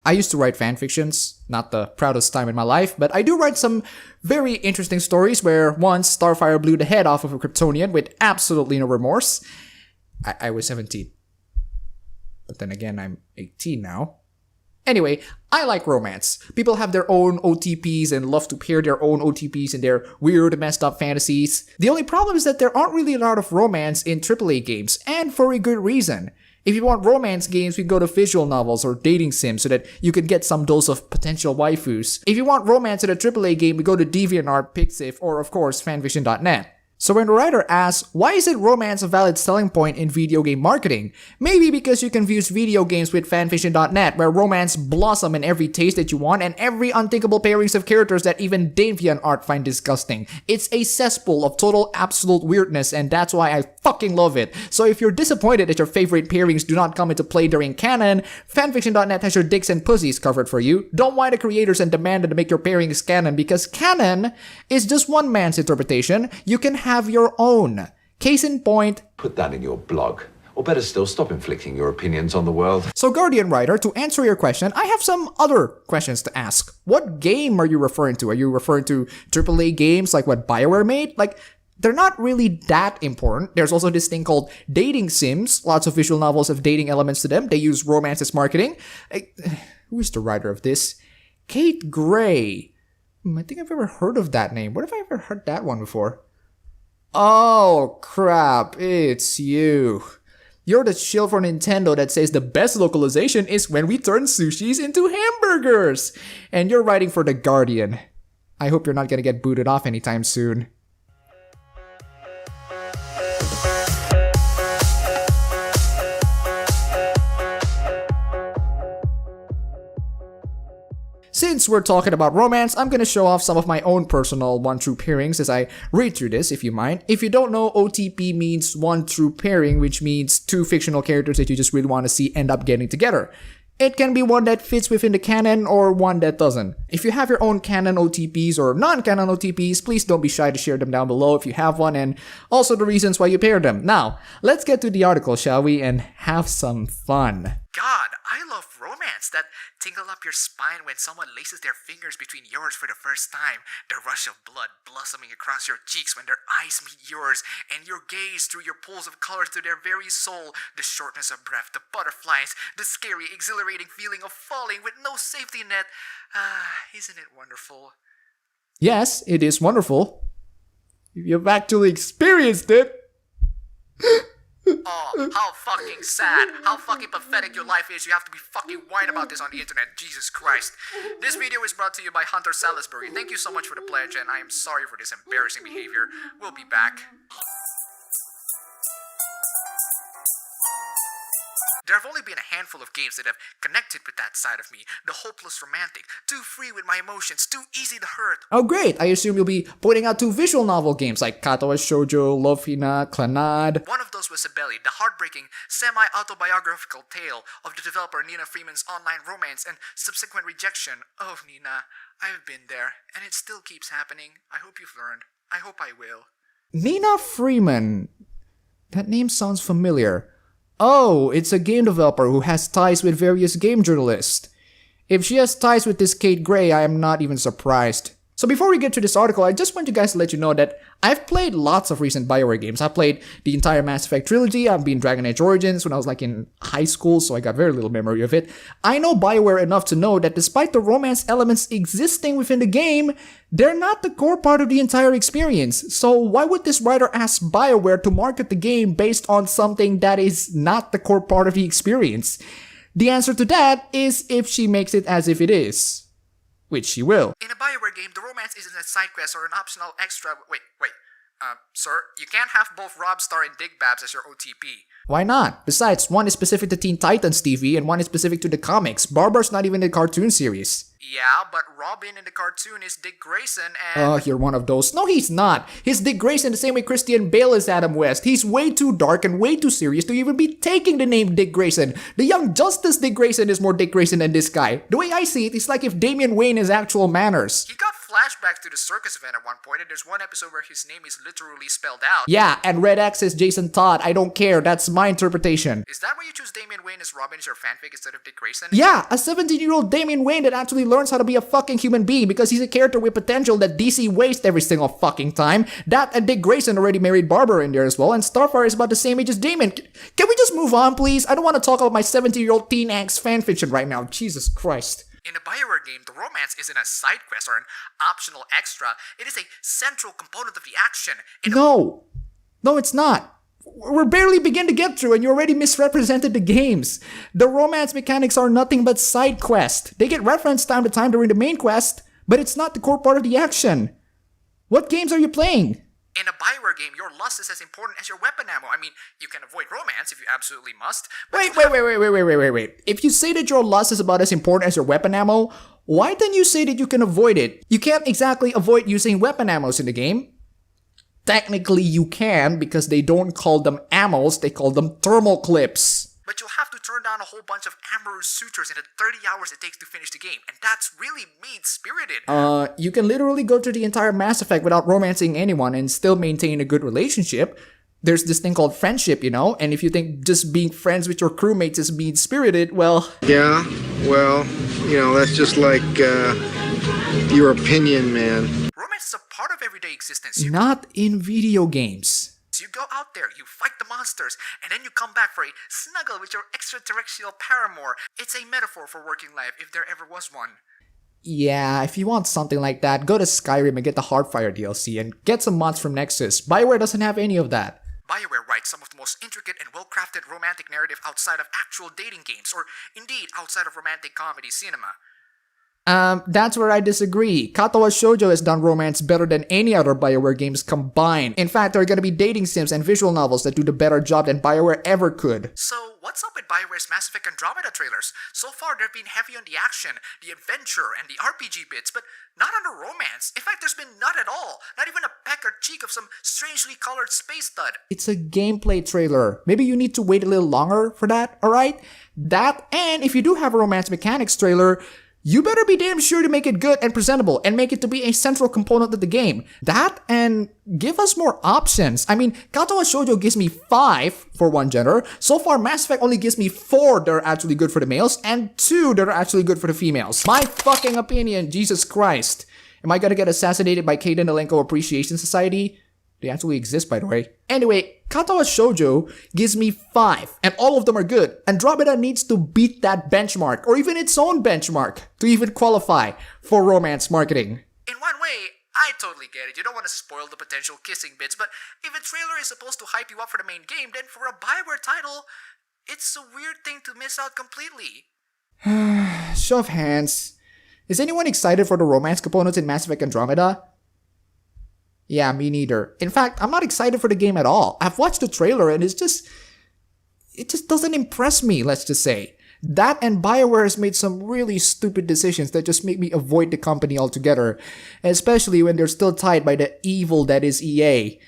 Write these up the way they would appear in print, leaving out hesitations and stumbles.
I used to write fanfictions, not the proudest time in my life, but I do write some very interesting stories where once Starfire blew the head off of a Kryptonian with absolutely no remorse. I was 17. But then again, I'm 18 now. Anyway, I like romance. People have their own OTPs and love to pair their own OTPs in their weird, messed up fantasies. The only problem is that there aren't really a lot of romance in AAA games, and for a good reason. If you want romance games, we go to visual novels or dating sims so that you can get some dose of potential waifus. If you want romance in a AAA game, we go to DeviantArt, PICS, or of course, fanfiction.net. So when the writer asks, why isn't romance a valid selling point in video game marketing? Maybe because you confuse video games with fanfiction.net, where romance blossom in every taste that you want and every unthinkable pairings of characters that even DeviantArt find disgusting. It's a cesspool of total absolute weirdness, and that's why I fucking love it. So if you're disappointed that your favorite pairings do not come into play during canon, fanfiction.net has your dicks and pussies covered for you. Don't whine the creators and demand them to make your pairings canon, because canon is just one man's interpretation. You can have your own. Case in point, put that in your blog. Or better still, stop inflicting your opinions on the world. So Guardian Writer, to answer your question, I have some other questions to ask. What game are you referring to? Are you referring to AAA games like what BioWare made? Like, they're not really that important. There's also this thing called dating sims. Lots of visual novels have dating elements to them. They use romance as marketing. Who is the writer of this? Kate Gray. I think I've ever heard of that name. What have I ever heard that one before? Oh, crap. It's you. You're the shill for Nintendo that says the best localization is when we turn sushis into hamburgers. And you're writing for The Guardian. I hope you're not gonna get booted off anytime soon. Since we're talking about romance, I'm gonna show off some of my own personal one-true pairings as I read through this, if you mind. If you don't know, OTP means one true pairing, which means two fictional characters that you just really want to see end up getting together. It can be one that fits within the canon or one that doesn't. If you have your own canon OTPs or non-canon OTPs, please don't be shy to share them down below if you have one, and also the reasons why you pair them. Now, let's get to the article, shall we, and have some fun. God, I love romance. That tingle up your spine when someone laces their fingers between yours for the first time. The rush of blood blossoming across your cheeks when their eyes meet yours, and your gaze through your pools of colors to their very soul. The shortness of breath, the butterflies, the scary, exhilarating feeling of falling with no safety net. Isn't it wonderful? Yes, it is wonderful. You've actually experienced it. Oh, how fucking sad, how fucking pathetic your life is. You have to be fucking whine about this on the internet. Jesus Christ. This video is brought to you by Hunter Salisbury. Thank you so much for the pledge, and I am sorry for this embarrassing behavior. We'll be back. There have only been a handful of games that have connected with that side of me. The hopeless romantic, too free with my emotions, too easy to hurt. Oh great, I assume you'll be pointing out two visual novel games like Kato Shoujo, Love Hina, Clanad. One of those was Sabelli, the heartbreaking, semi-autobiographical tale of the developer Nina Freeman's online romance and subsequent rejection. Oh, Nina, I've been there, and it still keeps happening. I hope you've learned. I hope I will. Nina Freeman. That name sounds familiar. Oh, it's a game developer who has ties with various game journalists. If she has ties with this Kate Gray, I am not even surprised. So before we get to this article, I just want you guys to let you know that I've played lots of recent BioWare games. I've played the entire Mass Effect trilogy. I've been Dragon Age Origins when I was like in high school, so I got very little memory of it. I know BioWare enough to know that despite the romance elements existing within the game, they're not the core part of the entire experience. So why would this writer ask BioWare to market the game based on something that is not the core part of the experience? The answer to that is if she makes it as if it is. Which she will. In a BioWare game, the romance isn't a side quest or an optional extra. Wait. Sir, you can't have both Robstar and Dig Babs as your OTP. Why not? Besides, one is specific to Teen Titans TV and one is specific to the comics. Barbara's not even in the cartoon series. Yeah, but Robin in the cartoon is Dick Grayson and... Oh, you're one of those. No, he's not. He's Dick Grayson the same way Christian Bale is Adam West. He's way too dark and way too serious to even be taking the name Dick Grayson. The Young Justice Dick Grayson is more Dick Grayson than this guy. The way I see it, it's like if Damian Wayne has actual manners. You got flashbacks to the circus event at one point, and there's one episode where his name is literally spelled out. Yeah, and Red X is Jason Todd. I don't care. That's my interpretation. Is that why you choose Damian Wayne as Robin as your fanfic instead of Dick Grayson? Yeah, a 17-year-old Damian Wayne that actually learns how to be a fucking human being because he's a character with potential that DC wastes every single fucking time. That and Dick Grayson already married Barbara in there as well, and Starfire is about the same age as Damian. Can we just move on, please? I don't want to talk about my 17-year-old teen angst fanfiction right now. Jesus Christ. In a BioWare game, the romance isn't a side quest or an optional extra. It is a central component of the action. No, it's not. We're barely beginning to get through and you already misrepresented the games. The romance mechanics are nothing but side quests. They get referenced time to time during the main quest, but it's not the core part of the action. What games are you playing? In a BioWare game, your lust is as important as your weapon ammo. I mean, you can avoid romance if you absolutely must. Wait. If you say that your lust is about as important as your weapon ammo, why then you say that you can avoid it? You can't exactly avoid using weapon ammos in the game. Technically you can because they don't call them ammos, they call them thermal clips. But you'll have to turn down a whole bunch of amorous suitors in the 30 hours it takes to finish the game, and that's really mean-spirited. You can literally go through the entire Mass Effect without romancing anyone and still maintain a good relationship. There's this thing called friendship, you know, and if you think just being friends with your crewmates is mean-spirited, well... Yeah, well, you know, that's just like, your opinion, man. Romance is a part of everyday existence. Not in video games. So you go out there, you fight the monsters, and then you come back for a snuggle with your extraterrestrial paramour. It's a metaphor for working life, if there ever was one. Yeah, if you want something like that, go to Skyrim and get the Heartfire DLC and get some mods from Nexus. BioWare doesn't have any of that. BioWare writes some of the most intricate and well-crafted romantic narrative outside of actual dating games, or indeed outside of romantic comedy cinema. That's where I disagree. Katawa Shoujo has done romance better than any other BioWare games combined. In fact, there are gonna be dating sims and visual novels that do the better job than BioWare ever could. So, what's up with BioWare's Mass Effect Andromeda trailers? So far, they've been heavy on the action, the adventure, and the RPG bits, but not on the romance. In fact, there's been none at all. Not even a peck or cheek of some strangely colored space stud. It's a gameplay trailer. Maybe you need to wait a little longer for that, alright? That, and if you do have a romance mechanics trailer, you better be damn sure to make it good and presentable and make it to be a central component of the game. That and give us more options. I mean, Katawa Shoujo gives me 5 for one gender. So far, Mass Effect only gives me 4 that are actually good for the males and 2 that are actually good for the females. My fucking opinion, Jesus Christ. Am I gonna get assassinated by Kaden Elenko Appreciation Society? They actually exist, by the way. Anyway, Katawa Shoujo gives me 5, and all of them are good. Andromeda needs to beat that benchmark, or even its own benchmark, to even qualify for romance marketing. In one way, I totally get it. You don't want to spoil the potential kissing bits, but if a trailer is supposed to hype you up for the main game, then for a BioWare title, it's a weird thing to miss out completely. Show of hands. Is anyone excited for the romance components in Mass Effect Andromeda? Yeah, me neither. In fact, I'm not excited for the game at all. I've watched the trailer and it just doesn't impress me, let's just say. That and BioWare has made some really stupid decisions that just make me avoid the company altogether, especially when they're still tied by the evil that is EA.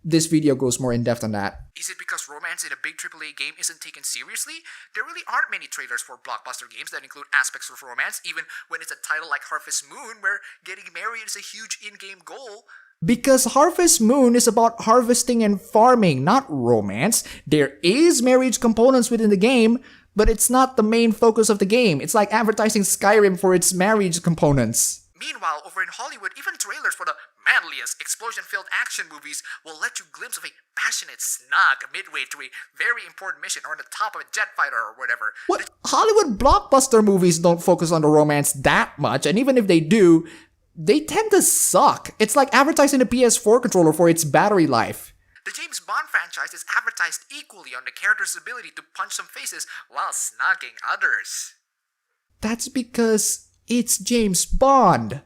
This video goes more in depth on that. Is it because romance in a big AAA game isn't taken seriously? There really aren't many trailers for blockbuster games that include aspects of romance, even when it's a title like Harvest Moon, where getting married is a huge in-game goal. Because Harvest Moon is about harvesting and farming, not romance. There is marriage components within the game, but it's not the main focus of the game. It's like advertising Skyrim for its marriage components. Meanwhile, over in Hollywood, even trailers for the manliest explosion-filled action movies will let you glimpse of a passionate snog midway through a very important mission or on the top of a jet fighter or whatever. What? Hollywood blockbuster movies don't focus on the romance that much, and even if they do, they tend to suck. It's like advertising the PS4 controller for its battery life. The James Bond franchise is advertised equally on the character's ability to punch some faces while snogging others. That's because it's James Bond.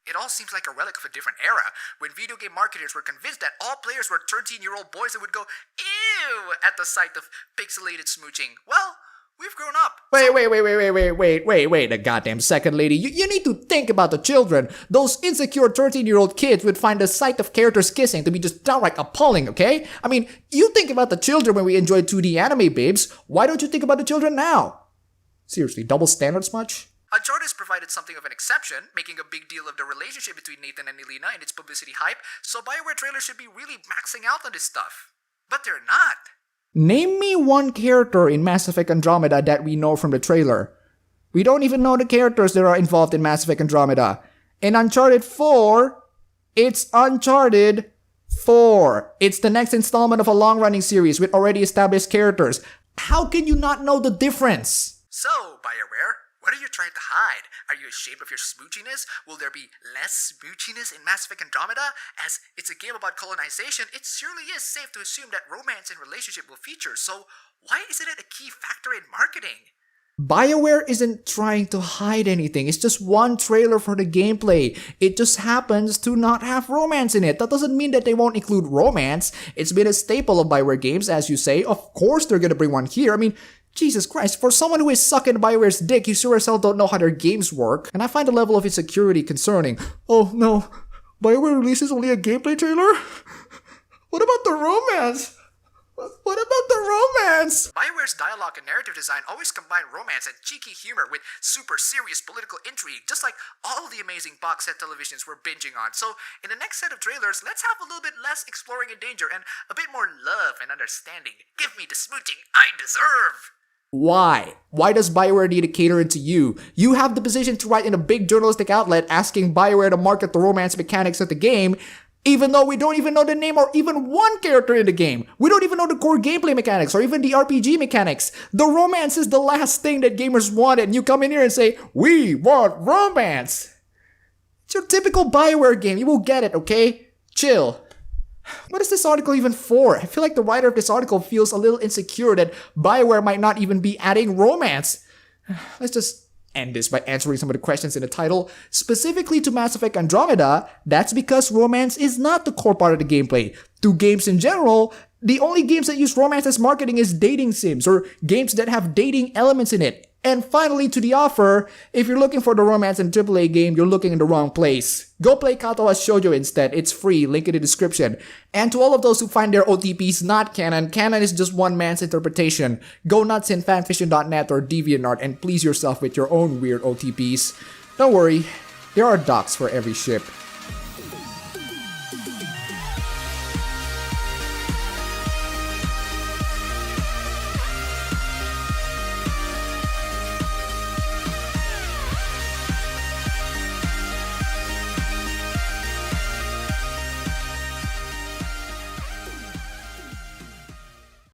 It all seems like a relic of a different era, when video game marketers were convinced that all players were 13-year-old boys and would go, ew, at the sight of pixelated smooching. Well, We've grown up. Wait a goddamn second, lady. You need to think about the children. Those insecure 13-year-old kids would find the sight of characters kissing to be just downright appalling, okay? I mean, you think about the children when we enjoy 2D anime, babes. Why don't you think about the children now? Seriously, double standards much? Uncharted provided something of an exception, making a big deal of the relationship between Nathan and Elena and its publicity hype, so BioWare trailers should be really maxing out on this stuff. But they're not. Name me one character in Mass Effect Andromeda that we know from the trailer. We don't even know the characters that are involved in Mass Effect Andromeda. In Uncharted 4, it's Uncharted 4. It's the next installment of a long-running series with already established characters. How can you not know the difference? So, BioWare, what are you trying to hide? Are you ashamed of your smoochiness? Will there be less smoochiness in Mass Effect Andromeda? As it's a game about colonization, it surely is safe to assume that romance and relationship will feature, so why isn't it a key factor in marketing? BioWare isn't trying to hide anything. It's just one trailer for the gameplay. It just happens to not have romance in it. That doesn't mean that they won't include romance. It's been a staple of BioWare games, as you say. Of course they're gonna bring one here. I mean, Jesus Christ, for someone who is sucking BioWare's dick, you sure as hell don't know how their games work. And I find the level of insecurity concerning. Oh no, BioWare releases only a gameplay trailer? What about the romance? What about the romance? BioWare's dialogue and narrative design always combine romance and cheeky humor with super serious political intrigue, just like all the amazing box set televisions we're binging on. So, in the next set of trailers, let's have a little bit less exploring in danger and a bit more love and understanding. Give me the smooching I deserve! Why? Why does BioWare need to cater it to you? You have the position to write in a big journalistic outlet asking BioWare to market the romance mechanics of the game, even though we don't even know the name or even one character in the game. We don't even know the core gameplay mechanics or even the RPG mechanics. The romance is the last thing that gamers want, and you come in here and say, we want romance. It's your typical BioWare game. You will get it, okay? Chill. What is this article even for? I feel like the writer of this article feels a little insecure that BioWare might not even be adding romance. Let's just end this by answering some of the questions in the title. Specifically to Mass Effect Andromeda, that's because romance is not the core part of the gameplay. To games in general, the only games that use romance as marketing is dating sims or games that have dating elements in it. And finally, to the offer, if you're looking for the romance in a AAA game, you're looking in the wrong place. Go play Katawa Shoujo instead. It's free, link in the description. And to all of those who find their OTPs not canon, canon is just one man's interpretation. Go nuts in fanfiction.net or DeviantArt and please yourself with your own weird OTPs. Don't worry, there are docs for every ship.